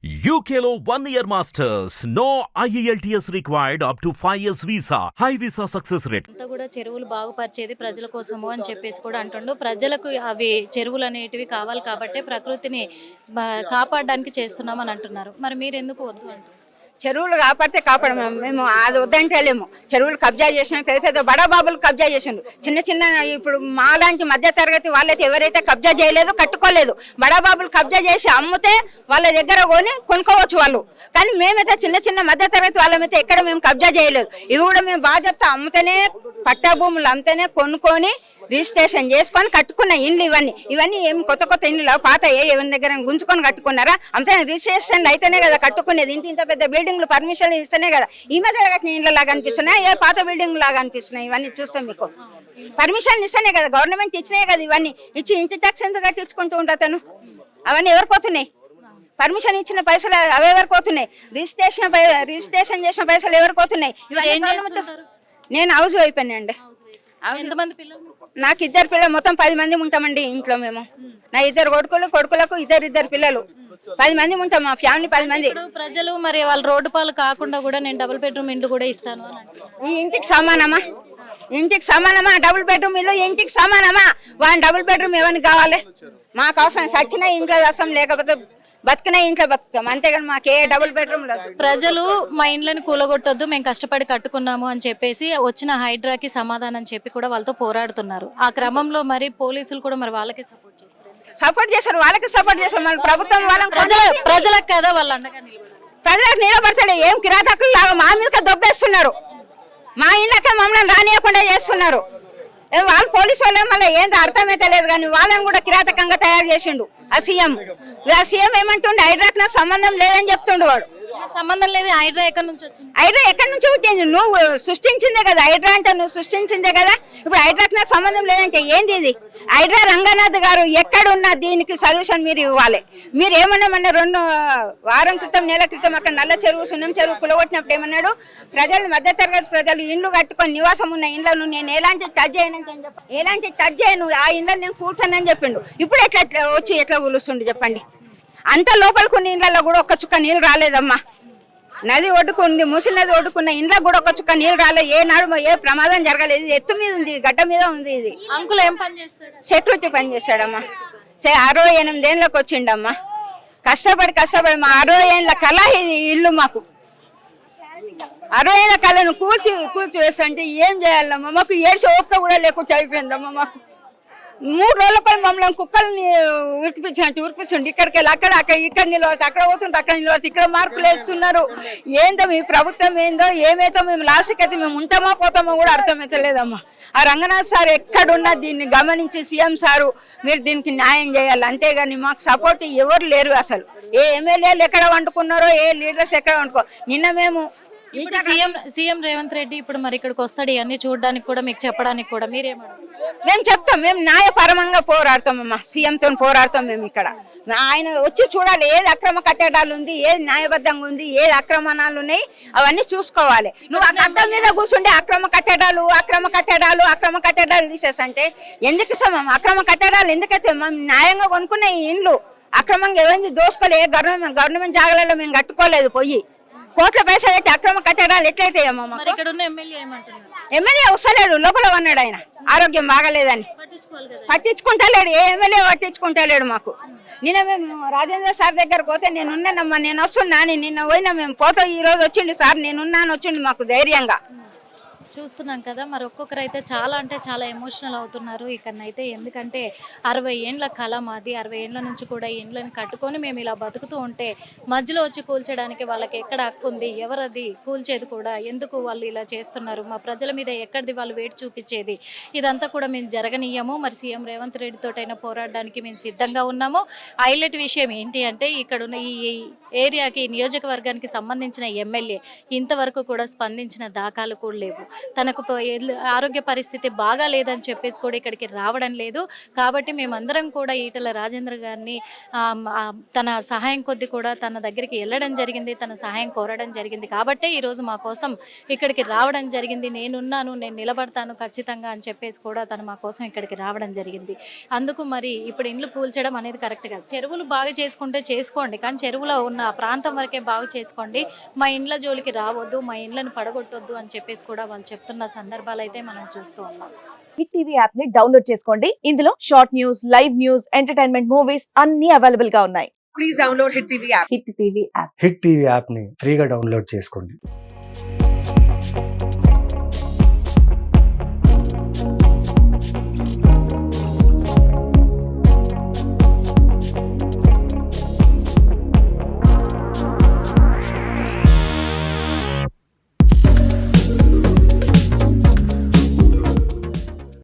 UKలో 1 year masters. No IELTS required up to 5 years visa. High visa success rate. అంతా కూడా చెరువులు బాగుపరిచేది ప్రజల కోసము అని చెప్పేసి కూడా అంటుండు. ప్రజలకు అవి చెరువులు అనేటివి కావాలి కాబట్టి ప్రకృతిని కాపాడడానికి చేస్తున్నామని అంటున్నారు. మరి మీరు ఎందుకు వద్దు అంటారు? చెరువులు కాపాడితే కాపాడము. మేము అది వద్దంటే లేము. చెరువులు కబ్జా చేసినాం, పెద్ద పెద్ద బడాబాబులు కబ్జా చేసిండు. చిన్న చిన్న ఇప్పుడు మాలాంటి మధ్య తరగతి వాళ్ళైతే ఎవరైతే కబ్జా చేయలేదు, కట్టుకోలేదు, బడాబాబులు కబ్జా చేసి అమ్మితే వాళ్ళ దగ్గర కొనుక్కోవచ్చు వాళ్ళు. కానీ మేమైతే చిన్న చిన్న మధ్య తరగతి వాళ్ళమైతే ఎక్కడ మేము కబ్జా చేయలేదు. ఇవి కూడా మేము బాధ్యత అమ్మితేనే, పట్టా భూములు అమ్మితేనే కొనుక్కొని రిజిస్ట్రేషన్ చేసుకొని కట్టుకున్న ఇండ్లు ఇవన్నీ ఏం కొత్త కొత్త ఇండ్లు పాత ఎవరి దగ్గర గుంజుకొని కట్టుకున్నారా? అంతే రిజిస్ట్రేషన్లు అయితేనే కదా కట్టుకునేది. ఇంత పెద్ద బిల్డింగ్లు పర్మిషన్ ఇస్తేనే కదా ఈ మధ్య కట్టిన ఇండ్ల లాగా అనిపిస్తున్నాయి, ఏ పాత బిల్డింగ్ లాగా అనిపిస్తున్నాయి. ఇవన్నీ చూస్తాం, మీకు పర్మిషన్ ఇస్తేనే కదా, గవర్నమెంట్ ఇచ్చినాయి కదా. ఇవన్నీ ఇచ్చి ఇంటి ట్యాక్స్ ఎందుకు కట్టించుకుంటూ ఉంటాను? అవన్నీ ఎవరికి పోతున్నాయి? పర్మిషన్ ఇచ్చిన పైసలు అవి ఎవరికి పోతున్నాయి? రిజిస్ట్రేషన్ చేసిన పైసలు ఎవరికి పోతున్నాయి? నేను హౌస్ అయిపోయానండి. నాకు 2 పిల్లలు, మొత్తం 10 మంది ఉంటామండి ఇంట్లో మేము. నా 2 కొడుకులకు ఇద్దరు పిల్లలు, 10 మంది ఉంటాం. మా ఫ్యామిలీ 10 మంది. ప్రజలు మరి వాళ్ళు రోడ్డు పాలు కాకుండా కూడా నేను డబుల్ బెడ్రూమ్ ఇల్లు కూడా ఇస్తాను అని అంటారు. ఈ ఇంటికి సమానమా? డబుల్ బెడ్రూమ్ ఇల్లు ఇంటికి సమానమా? వాళ్ళ డబుల్ బెడ్రూమ్ ఎవరికి కావాలి? మాకు అవసరం సచ్చిన ఇంట్లో అవసరం, లేకపోతే బతికిన ఇంట్లో బతుకుతాం, అంతేగాని మాకు ఏ డబుల్ బెడ్రూమ్ లేదు. ప్రజలు మా ఇండ్లను కూలగొట్టొద్దు, మేము కష్టపడి కట్టుకున్నాము అని చెప్పేసి వచ్చిన హైడ్రాకి సమాధానం చెప్పి కూడా వాళ్ళతో పోరాడుతున్నారు. ఆ క్రమంలో మరి పోలీసులు కూడా మరి వాళ్ళకి సపోర్ట్ చేస్తారు. వాళ్ళకి సపోర్ట్ చేస్తారు. మన ప్రభుత్వం ప్రజలకు కదా వాళ్ళు అండగా ప్రజలకు నిలబడతాడు. ఏం కిరాతకులు లాగా మా మీద దొబ్బేస్తున్నారు, మా ఇళ్ళకే మమ్మల్ని రానియకుండా చేస్తున్నారు. వాళ్ళు పోలీసు వాళ్ళే మళ్ళీ ఏంటో అర్థమైతే లేదు, కానీ వాళ్ళని కూడా కిరాతకంగా తయారు చేసిండు ఆ సీఎం. ఏమంటుండే హైడ్రాక్ నాకు సంబంధం లేదని చెప్తుండు. వాడు సంబంధం లేదు. హైడ్రా ఎక్కడి నుంచి వచ్చింది? హైడ్రా ఎక్కడి నుంచి వచ్చింది? నువ్వు సృష్టించిందే కదా హైడ్రా అంటే, నువ్వు సృష్టించిందే కదా. ఇప్పుడు హైడ్రాకి నాకు సంబంధం లేదంటే ఏంది ఇది? హైడ్రా రంగనాథ్ గారు ఎక్కడున్నా దీనికి సొల్యూషన్ మీరు ఇవ్వాలి. మీరు ఏమన్నా మొన్న 2 వారం క్రితం, నెల క్రితం అక్కడ నల్ల చెరువు, సున్నం చెరువు కులగొట్టినప్పుడు ఏమన్నాడు? ప్రజలు, మధ్యతరగతి ప్రజలు ఇండ్లు కట్టుకొని నివాసం ఉన్న ఇండ్లను నేను ఎలాంటి టచ్ చేయను, ఆ ఇండ్లను నేను కూర్చోనని చెప్పిండు. ఇప్పుడు ఎట్లా కూలుస్తుండు చెప్పండి? అంత లోపలికి ఉన్న ఇండ్లలో కూడా ఒక్క చుక్క నీళ్ళు రాలేదమ్మా. నది ఒడ్డుకుంది, మూసి నది ఒడ్డుకున్న ఇండ్లకు కూడా ఒక్క చుక్క నీళ్ళు రాలేదు. ఏ ప్రమాదం జరగలేదు. ఎత్తు మీద ఉంది, గడ్డ మీద ఉంది. ఇది అంకుల్ ఏం పని చేస్తాడు? సెక్యూరిటీ పని చేస్తాడమ్మా. 68 ఏళ్ళకి వచ్చిండమ్మా. కష్టపడి మా 60 ఏళ్ళ కళ ఇది ఇల్లు. మాకు 60 ఏళ్ళ కళను కూల్చి వేస్తుంటే ఏం చేయాలమ్మా? మాకు ఏడ్చి ఓపిక కూడా లేకుండా అయిపోయిందమ్మా. మాకు 3 రోజులపై మమ్మల్ని కుక్కల్ని ఉరికిపించండి. ఇక్కడికి వెళ్ళి ఇక్కడ నిలబడితే అక్కడ పోతుంటే, అక్కడ నిలబడితే ఇక్కడ మార్కులు వేస్తున్నారు. ఏందో మీ ప్రభుత్వం ఏందో ఏమైతే మేము లాస్ట్కి అయితే మేము ఉంటామో పోతామో కూడా అర్థమైతలేదమ్మా. ఆ రంగనాథ్ సార్ ఎక్కడున్నా దీన్ని గమనించి సీఎం సారు మీరు దీనికి న్యాయం చేయాలి. అంతేగాని మాకు సపోర్ట్ ఎవరు లేరు అసలు. ఏ ఎమ్మెల్యేలు ఎక్కడ వండుకున్నారో, ఏ లీడర్స్ ఎక్కడ వండుకో. నిన్న మేము సీఎం రేవంత్ రెడ్డి ఇప్పుడు మరి ఇక్కడికి వస్తాడు, ఇవన్నీ చూడడానికి కూడా, మీకు చెప్పడానికి కూడా మీరేమన్నారు? మేము చెప్తాం, మేము న్యాయపరంగా పోరాడతామమ్మా. సీఎంతో పోరాడతాం మేము. ఇక్కడ ఆయన వచ్చి చూడాలి ఏది అక్రమ కట్టడాలు ఉంది, ఏది న్యాయబద్ధంగా ఉంది, ఏది అక్రమణాలు ఉన్నాయి, అవన్నీ చూసుకోవాలి. నువ్వు అడ్డం మీద కూర్చుంటే అక్రమ కట్టడాలు తీసేసంటే ఎందుకు ఇస్తాం? అక్రమ కట్టడాలు ఎందుకైతే మేము న్యాయంగా కొనుక్కున్న ఈ ఇండ్లు అక్రమంగా ఏమైంది దోసుకోలే. గవర్నమెంట్ జాగాలలో మేము కట్టుకోలేదు. పోయి కోట్ల పైసలు అయితే అక్రమ కట్టడాలు ఎట్లయితే ఎమ్మెల్యే వస్తలేడు, లోపల ఉన్నాడు. ఆయన ఆరోగ్యం బాగాలేదని పట్టించుకుంటలేడు. ఏ ఎమ్మెల్యే పట్టించుకుంటలేడు మాకు. నిన్న మేము రాజేంద్ర సార్ దగ్గర పోతే నేనున్నానమ్మా, నేను వస్తున్నా అని నిన్న పోయినా. మేము పోతే ఈ రోజు వచ్చిండు సార్, నేనున్నాను వచ్చిండు మాకు ధైర్యంగా. చూస్తున్నాం కదా, మరి ఒక్కొక్కరు అయితే చాలా అంటే చాలా ఎమోషనల్ అవుతున్నారు ఇక్కడనైతే. ఎందుకంటే 60 ఏండ్ల కళ మాది. 60 ఏండ్ల నుంచి కూడా ఈ ఇండ్లను కట్టుకొని మేము ఇలా బతుకుతూ ఉంటే మధ్యలో వచ్చి కూల్చడానికి వాళ్ళకి ఎక్కడ హక్కు ఉంది? ఎవరది కూల్చేది కూడా? ఎందుకు వాళ్ళు ఇలా చేస్తున్నారు? మా ప్రజల మీద ఎక్కడిది వాళ్ళు వేడి చూపించేది? ఇదంతా కూడా మేము జరగనీయము. మరి సీఎం రేవంత్ రెడ్డితోటైనా పోరాడడానికి మేము సిద్ధంగా ఉన్నాము. హైలైట్ విషయం ఏంటి అంటే, ఇక్కడున్న ఈ ఏరియాకి, నియోజకవర్గానికి సంబంధించిన ఎమ్మెల్యే ఇంతవరకు కూడా స్పందించిన దాఖలు కూడా లేవు. తనకు ఆరోగ్య పరిస్థితి బాగా లేదని చెప్పేసి కూడా ఇక్కడికి రావడం లేదు. కాబట్టి మేమందరం కూడా ఈటల రాజేంద్ర గారిని తన సహాయం కొద్ది కూడా తన దగ్గరికి వెళ్ళడం జరిగింది, తన సహాయం కోరడం జరిగింది. కాబట్టే ఈరోజు మా కోసం ఇక్కడికి రావడం జరిగింది. నేనున్నాను, నేను నిలబడతాను ఖచ్చితంగా అని చెప్పేసి కూడా తను మా కోసం ఇక్కడికి రావడం జరిగింది. అందుకు మరి ఇప్పుడు ఇండ్లు కూల్చడం అనేది కరెక్ట్ కాదు. చెరువులు బాగా చేసుకుంటే చేసుకోండి, కానీ చెరువులో ఉన్న ఆ ప్రాంతం వరకే బాగు చేసుకోండి, మా ఇండ్ల జోలికి రావద్దు, మా ఇండ్లను పడగొట్టొద్దు అని చెప్పేసి కూడా వాళ్ళు చెప్తున్న సందర్భాలు అయితే మనం చూస్తూ ఉన్నాం. హిట్ టీవీ యాప్ ని డౌన్లోడ్ చేసుకోండి. ఇందులో short news, live news, entertainment movies అన్ని అవైలబుల్ గా ఉన్నాయి. Please download Hit TV app. Hit TV app. Hit TV యాప్ని ఫ్రీగా డౌన్లోడ్ చేసుకోండి.